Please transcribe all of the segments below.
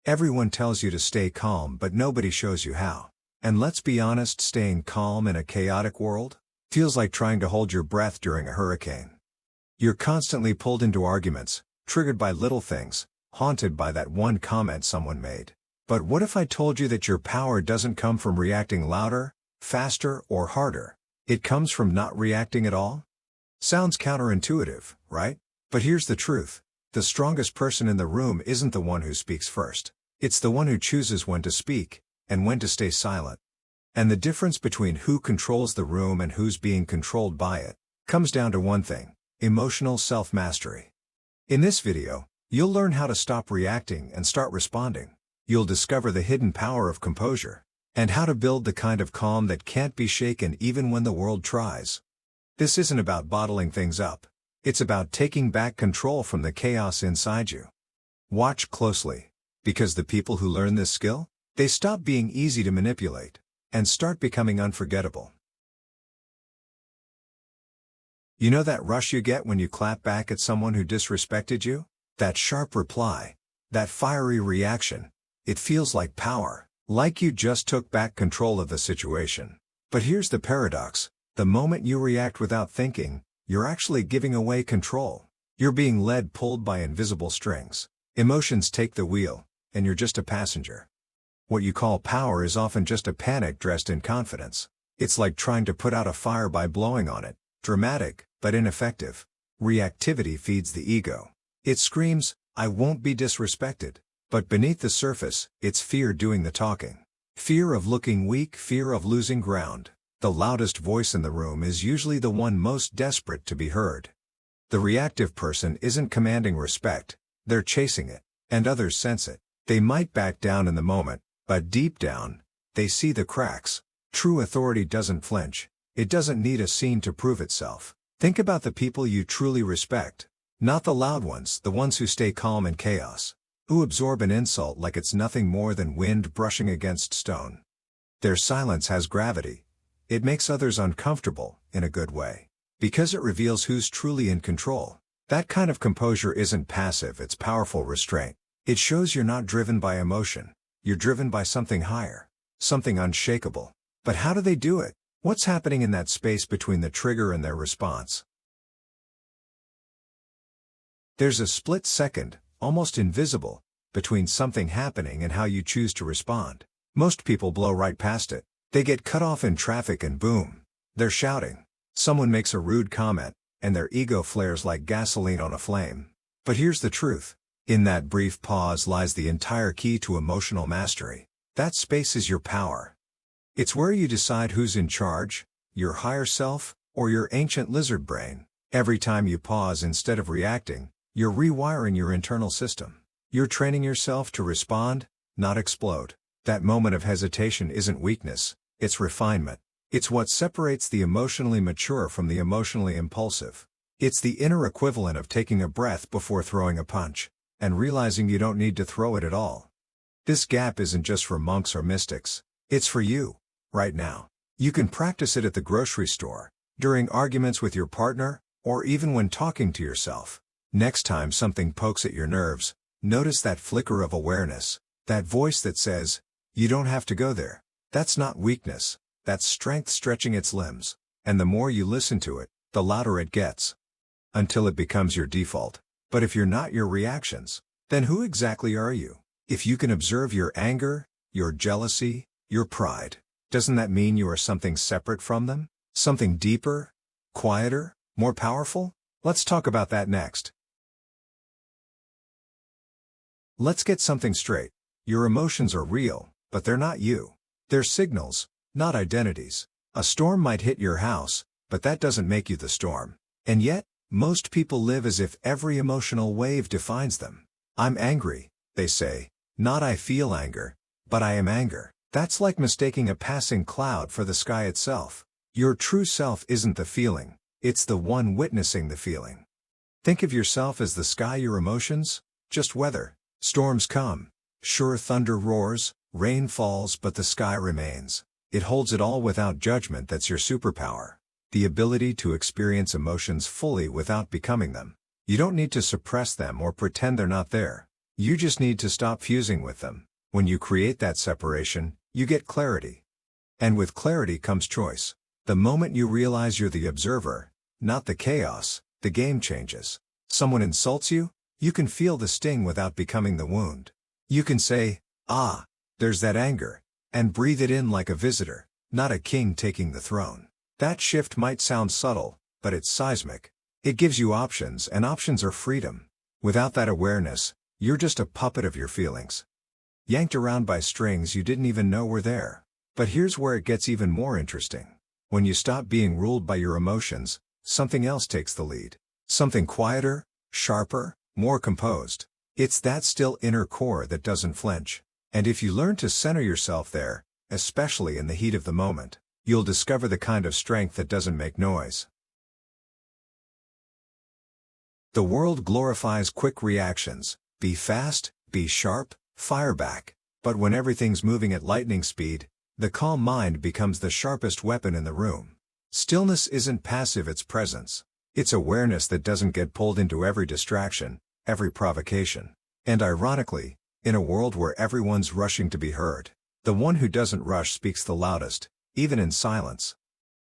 Everyone tells you to stay calm, but nobody shows you how. And let's be honest, staying calm in a chaotic world feels like trying to hold your breath during a hurricane. You're constantly pulled into arguments, triggered by little things, haunted by that one comment someone made. But what if I told you that your power doesn't come from reacting louder, faster, or harder? It comes from not reacting at all? Sounds counterintuitive, right? But here's the truth. The strongest person in the room isn't the one who speaks first. It's the one who chooses when to speak, and when to stay silent. And the difference between who controls the room and who's being controlled by it comes down to one thing: emotional self-mastery. In this video, you'll learn how to stop reacting and start responding. You'll discover the hidden power of composure, and how to build the kind of calm that can't be shaken even when the world tries. This isn't about bottling things up. It's about taking back control from the chaos inside you. Watch closely, because the people who learn this skill, they stop being easy to manipulate, and start becoming unforgettable. You know that rush you get when you clap back at someone who disrespected you? That sharp reply, that fiery reaction. It feels like power, like you just took back control of the situation. But here's the paradox: the moment you react without thinking, you're actually giving away control. You're being pulled by invisible strings. Emotions take the wheel, and you're just a passenger. What you call power is often just a panic dressed in confidence. It's like trying to put out a fire by blowing on it. Dramatic, but ineffective. Reactivity feeds the ego. It screams, "I won't be disrespected." But beneath the surface, it's fear doing the talking. Fear of looking weak, fear of losing ground. The loudest voice in the room is usually the one most desperate to be heard. The reactive person isn't commanding respect, they're chasing it, and others sense it. They might back down in the moment, but deep down, they see the cracks. True authority doesn't flinch. It doesn't need a scene to prove itself. Think about the people you truly respect. Not the loud ones, the ones who stay calm in chaos. Who absorb an insult like it's nothing more than wind brushing against stone. Their silence has gravity. It makes others uncomfortable, in a good way. Because it reveals who's truly in control. That kind of composure isn't passive, it's powerful restraint. It shows you're not driven by emotion. You're driven by something higher. Something unshakable. But how do they do it? What's happening in that space between the trigger and their response? There's a split second, almost invisible, between something happening and how you choose to respond. Most people blow right past it. They get cut off in traffic and boom, they're shouting. Someone makes a rude comment, and their ego flares like gasoline on a flame. But here's the truth. In that brief pause lies the entire key to emotional mastery. That space is your power. It's where you decide who's in charge, your higher self, or your ancient lizard brain. Every time you pause instead of reacting, you're rewiring your internal system. You're training yourself to respond, not explode. That moment of hesitation isn't weakness, it's refinement. It's what separates the emotionally mature from the emotionally impulsive. It's the inner equivalent of taking a breath before throwing a punch, and realizing you don't need to throw it at all. This gap isn't just for monks or mystics, it's for you, right now. You can practice it at the grocery store, during arguments with your partner, or even when talking to yourself. Next time something pokes at your nerves, notice that flicker of awareness, that voice that says, "You don't have to go there." That's not weakness, that's strength stretching its limbs. And the more you listen to it, the louder it gets. Until it becomes your default. But if you're not your reactions, then who exactly are you? If you can observe your anger, your jealousy, your pride, doesn't that mean you are something separate from them? Something deeper, quieter, more powerful? Let's talk about that next. Let's get something straight. Your emotions are real, but they're not you. They're signals, not identities. A storm might hit your house, but that doesn't make you the storm. And yet, most people live as if every emotional wave defines them. "I'm angry," they say, not "I feel anger," but "I am anger." That's like mistaking a passing cloud for the sky itself. Your true self isn't the feeling, it's the one witnessing the feeling. Think of yourself as the sky, your emotions, just weather. Storms come. Sure, thunder roars, rain falls, but the sky remains. It holds it all without judgment. That's your superpower. The ability to experience emotions fully without becoming them. You don't need to suppress them or pretend they're not there. You just need to stop fusing with them. When you create that separation, you get clarity. And with clarity comes choice. The moment you realize you're the observer, not the chaos, the game changes. Someone insults you, you can feel the sting without becoming the wound. You can say, "Ah, there's that anger," and breathe it in like a visitor, not a king taking the throne. That shift might sound subtle, but it's seismic. It gives you options, and options are freedom. Without that awareness, you're just a puppet of your feelings, yanked around by strings you didn't even know were there. But here's where it gets even more interesting. When you stop being ruled by your emotions, something else takes the lead. Something quieter, sharper, more composed. It's that still inner core that doesn't flinch. And if you learn to center yourself there, especially in the heat of the moment, you'll discover the kind of strength that doesn't make noise. The world glorifies quick reactions. Be fast, be sharp, fire back. But when everything's moving at lightning speed, the calm mind becomes the sharpest weapon in the room. Stillness isn't passive, it's presence. It's awareness that doesn't get pulled into every distraction, every provocation. And ironically, in a world where everyone's rushing to be heard, the one who doesn't rush speaks the loudest, even in silence.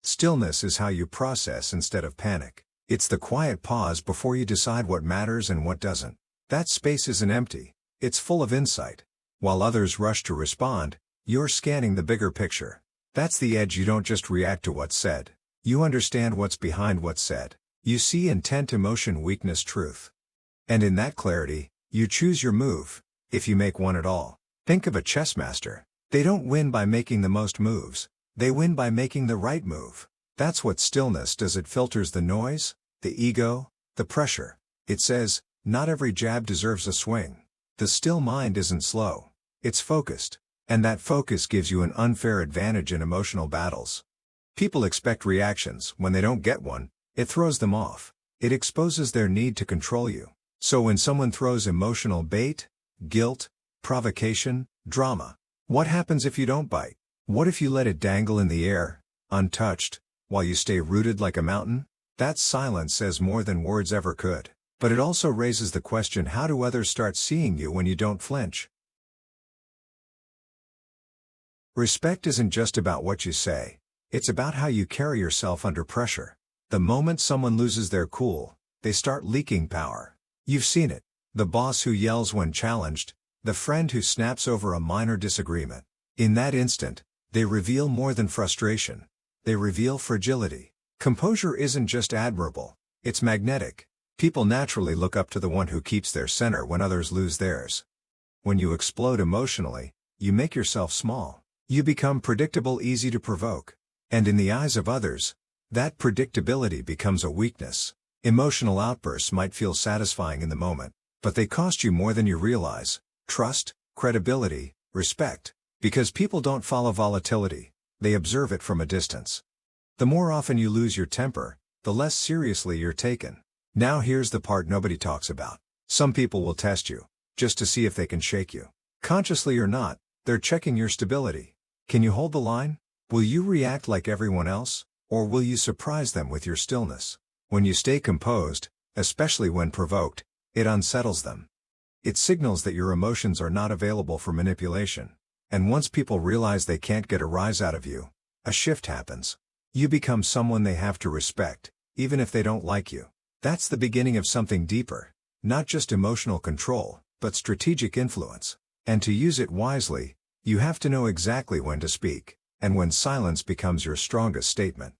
Stillness is how you process instead of panic. It's the quiet pause before you decide what matters and what doesn't. That space isn't empty, it's full of insight. While others rush to respond, you're scanning the bigger picture. That's the edge. You don't just react to what's said. You understand what's behind what's said. You see intent, emotion, weakness, truth. And in that clarity, you choose your move, if you make one at all. Think of a chess master. They don't win by making the most moves. They win by making the right move. That's what stillness does. It filters the noise, the ego, the pressure. It says, not every jab deserves a swing. The still mind isn't slow. It's focused. And that focus gives you an unfair advantage in emotional battles. People expect reactions. When they don't get one, it throws them off. It exposes their need to control you. So when someone throws emotional bait, guilt, provocation, drama, what happens if you don't bite? What if you let it dangle in the air, untouched, while you stay rooted like a mountain? That silence says more than words ever could. But it also raises the question, how do others start seeing you when you don't flinch? Respect isn't just about what you say. It's about how you carry yourself under pressure. The moment someone loses their cool, they start leaking power. You've seen it. The boss who yells when challenged, the friend who snaps over a minor disagreement. In that instant, they reveal more than frustration. They reveal fragility. Composure isn't just admirable, it's magnetic. People naturally look up to the one who keeps their center when others lose theirs. When you explode emotionally, you make yourself small. You become predictable, easy to provoke. And in the eyes of others, that predictability becomes a weakness. Emotional outbursts might feel satisfying in the moment, but they cost you more than you realize. Trust, credibility, respect. Because people don't follow volatility, they observe it from a distance. The more often you lose your temper, the less seriously you're taken. Now here's the part nobody talks about. Some people will test you, just to see if they can shake you. Consciously or not, they're checking your stability. Can you hold the line? Will you react like everyone else, or will you surprise them with your stillness? When you stay composed, especially when provoked, it unsettles them. It signals that your emotions are not available for manipulation. And once people realize they can't get a rise out of you, a shift happens. You become someone they have to respect, even if they don't like you. That's the beginning of something deeper. Not just emotional control, but strategic influence. And to use it wisely, you have to know exactly when to speak, and when silence becomes your strongest statement.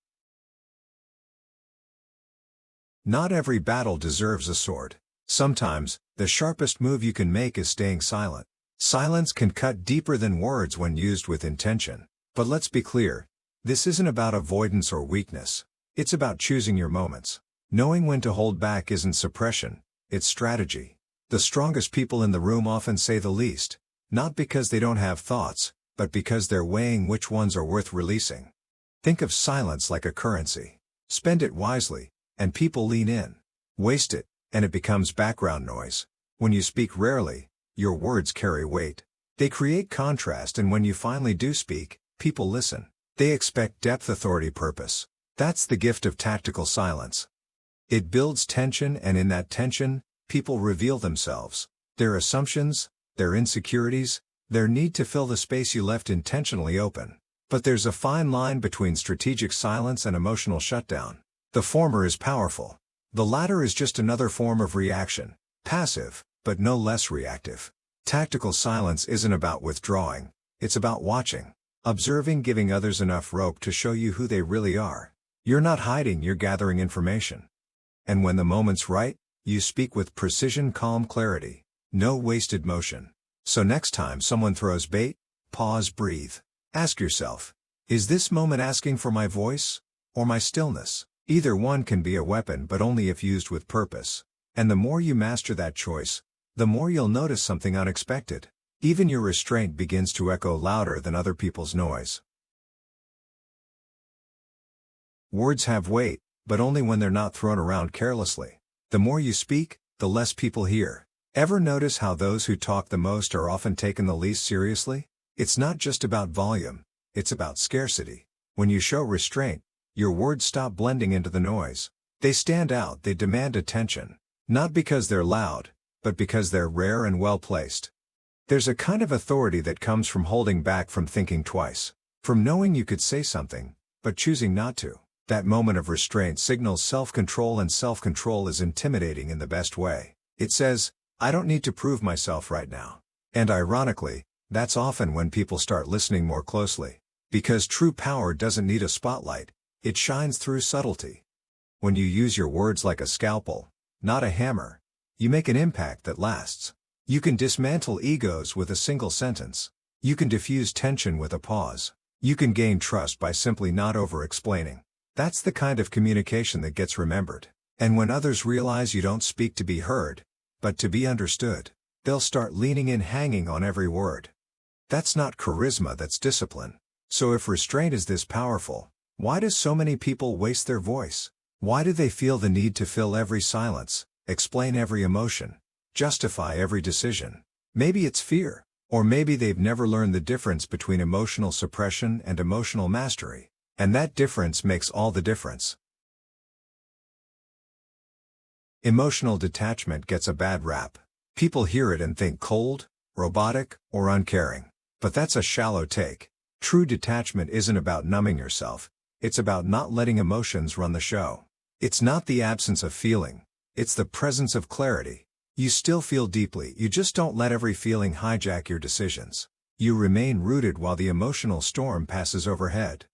Not every battle deserves a sword. Sometimes, the sharpest move you can make is staying silent. Silence can cut deeper than words when used with intention. But let's be clear, this isn't about avoidance or weakness. It's about choosing your moments. Knowing when to hold back isn't suppression, it's strategy. The strongest people in the room often say the least, not because they don't have thoughts, but because they're weighing which ones are worth releasing. Think of silence like a currency. Spend it wisely, and people lean in. Waste it, and it becomes background noise. When you speak rarely, your words carry weight. They create contrast, and when you finally do speak, people listen. They expect depth, authority, purpose. That's the gift of tactical silence. It builds tension, and in that tension, people reveal themselves. their assumptions, their insecurities, their need to fill the space you left intentionally open. But there's a fine line between strategic silence and emotional shutdown. The former is powerful. The latter is just another form of reaction, passive, but no less reactive. Tactical silence isn't about withdrawing, it's about watching, observing, giving others enough rope to show you who they really are. You're not hiding, you're gathering information. And when the moment's right, you speak with precision, calm clarity, no wasted motion. So next time someone throws bait, pause, breathe. Ask yourself, is this moment asking for my voice, or my stillness? Either one can be a weapon, but only if used with purpose. And the more you master that choice, the more you'll notice something unexpected. Even your restraint begins to echo louder than other people's noise. Words have weight, but only when they're not thrown around carelessly. The more you speak, the less people hear. Ever notice how those who talk the most are often taken the least seriously? It's not just about volume, it's about scarcity. When you show restraint, your words stop blending into the noise. They stand out, they demand attention. Not because they're loud, but because they're rare and well placed. There's a kind of authority that comes from holding back, from thinking twice, from knowing you could say something, but choosing not to. That moment of restraint signals self-control, and self-control is intimidating in the best way. It says, I don't need to prove myself right now. And ironically, that's often when people start listening more closely. Because true power doesn't need a spotlight, it shines through subtlety. When you use your words like a scalpel, not a hammer, you make an impact that lasts. You can dismantle egos with a single sentence. You can diffuse tension with a pause. You can gain trust by simply not over-explaining. That's the kind of communication that gets remembered. And when others realize you don't speak to be heard, but to be understood, they'll start leaning in, hanging on every word. That's not charisma, that's discipline. So if restraint is this powerful, why do so many people waste their voice? Why do they feel the need to fill every silence, explain every emotion, justify every decision? Maybe it's fear, or maybe they've never learned the difference between emotional suppression and emotional mastery. And that difference makes all the difference. Emotional detachment gets a bad rap. People hear it and think cold, robotic, or uncaring. But that's a shallow take. True detachment isn't about numbing yourself, it's about not letting emotions run the show. It's not the absence of feeling, it's the presence of clarity. You still feel deeply, you just don't let every feeling hijack your decisions. You remain rooted while the emotional storm passes overhead.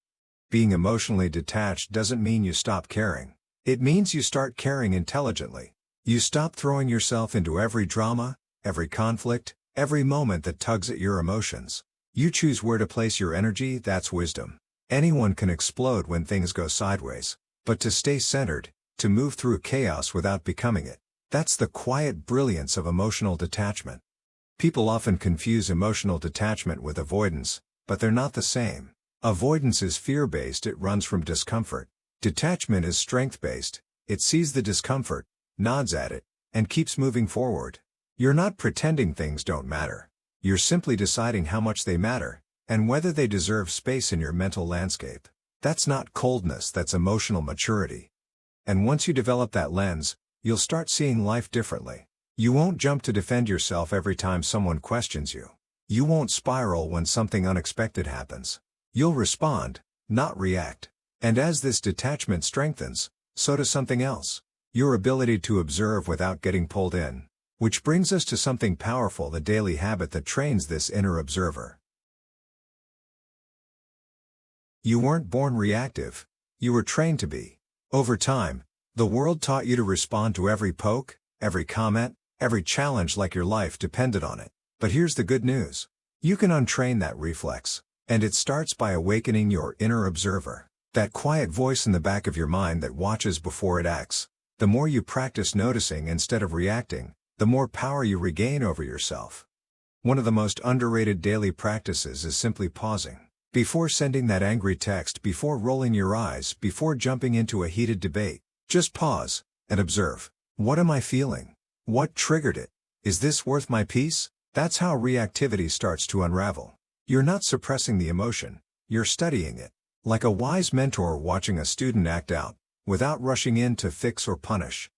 Being emotionally detached doesn't mean you stop caring. It means you start caring intelligently. You stop throwing yourself into every drama, every conflict, every moment that tugs at your emotions. You choose where to place your energy. That's wisdom. Anyone can explode when things go sideways. But to stay centered, to move through chaos without becoming it, that's the quiet brilliance of emotional detachment. People often confuse emotional detachment with avoidance, but they're not the same. Avoidance is fear-based, it runs from discomfort. Detachment is strength-based, it sees the discomfort, nods at it, and keeps moving forward. You're not pretending things don't matter. You're simply deciding how much they matter, and whether they deserve space in your mental landscape. That's not coldness, that's emotional maturity. And once you develop that lens, you'll start seeing life differently. You won't jump to defend yourself every time someone questions you. You won't spiral when something unexpected happens. You'll respond, not react. And as this detachment strengthens, so does something else. Your ability to observe without getting pulled in. Which brings us to something powerful, the daily habit that trains this inner observer. You weren't born reactive. You were trained to be. Over time, the world taught you to respond to every poke, every comment, every challenge like your life depended on it. But here's the good news. You can untrain that reflex. And it starts by awakening your inner observer. That quiet voice in the back of your mind that watches before it acts. The more you practice noticing instead of reacting, the more power you regain over yourself. One of the most underrated daily practices is simply pausing. Before sending that angry text, before rolling your eyes, before jumping into a heated debate, just pause and observe. What am I feeling? What triggered it? Is this worth my peace? That's how reactivity starts to unravel. You're not suppressing the emotion, you're studying it. Like a wise mentor watching a student act out, without rushing in to fix or punish.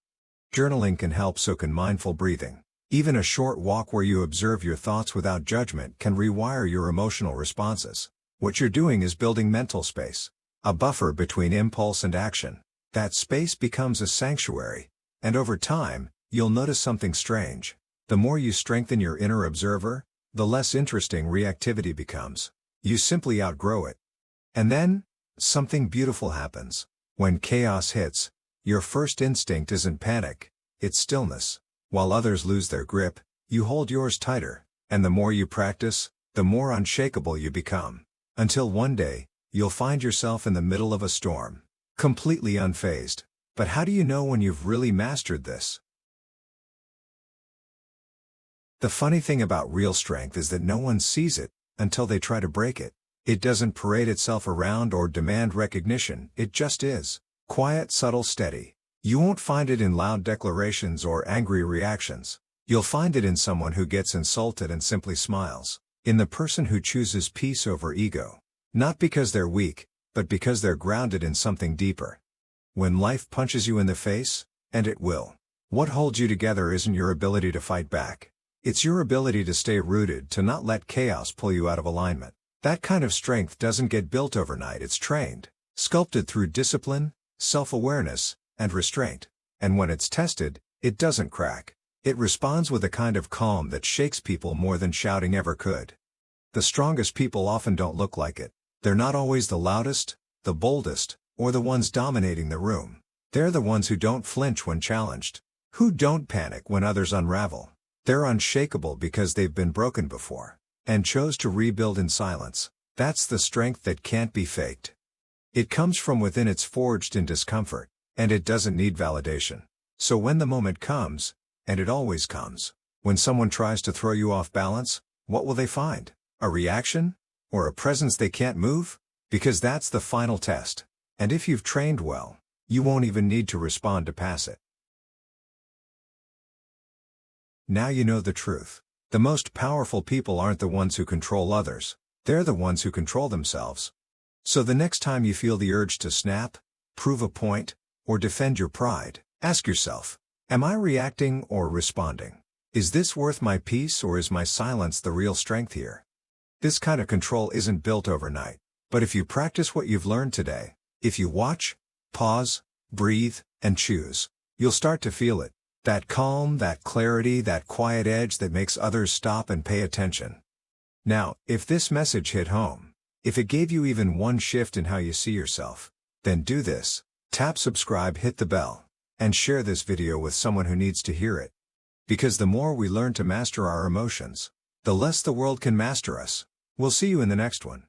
Journaling can help, so can mindful breathing. Even a short walk where you observe your thoughts without judgment can rewire your emotional responses. What you're doing is building mental space, a buffer between impulse and action. That space becomes a sanctuary, and over time, you'll notice something strange. The more you strengthen your inner observer, the less interesting reactivity becomes. You simply outgrow it. And then, something beautiful happens. When chaos hits, your first instinct isn't panic, it's stillness. While others lose their grip, you hold yours tighter, and the more you practice, the more unshakable you become. Until one day, you'll find yourself in the middle of a storm, completely unfazed. But how do you know when you've really mastered this? The funny thing about real strength is that no one sees it until they try to break it. It doesn't parade itself around or demand recognition, it just is. Quiet, subtle, steady. You won't find it in loud declarations or angry reactions. You'll find it in someone who gets insulted and simply smiles. In the person who chooses peace over ego. Not because they're weak, but because they're grounded in something deeper. When life punches you in the face, and it will, what holds you together isn't your ability to fight back. It's your ability to stay rooted, to not let chaos pull you out of alignment. That kind of strength doesn't get built overnight, it's trained, sculpted through discipline, self-awareness, and restraint. And when it's tested, it doesn't crack. It responds with a kind of calm that shakes people more than shouting ever could. The strongest people often don't look like it. They're not always the loudest, the boldest, or the ones dominating the room. They're the ones who don't flinch when challenged, who don't panic when others unravel. They're unshakable because they've been broken before, and chose to rebuild in silence. That's the strength that can't be faked. It comes from within, it's forged in discomfort, and it doesn't need validation. So when the moment comes, and it always comes, when someone tries to throw you off balance, what will they find? A reaction? Or a presence they can't move? Because that's the final test. And if you've trained well, you won't even need to respond to pass it. Now you know the truth. The most powerful people aren't the ones who control others, they're the ones who control themselves. So the next time you feel the urge to snap, prove a point, or defend your pride, ask yourself, am I reacting or responding? Is this worth my peace, or is my silence the real strength here? This kind of control isn't built overnight, but if you practice what you've learned today, if you watch, pause, breathe, and choose, you'll start to feel it. That calm, that clarity, that quiet edge that makes others stop and pay attention. Now, if this message hit home, if it gave you even one shift in how you see yourself, then do this. Tap subscribe, hit the bell, and share this video with someone who needs to hear it. Because the more we learn to master our emotions, the less the world can master us. We'll see you in the next one.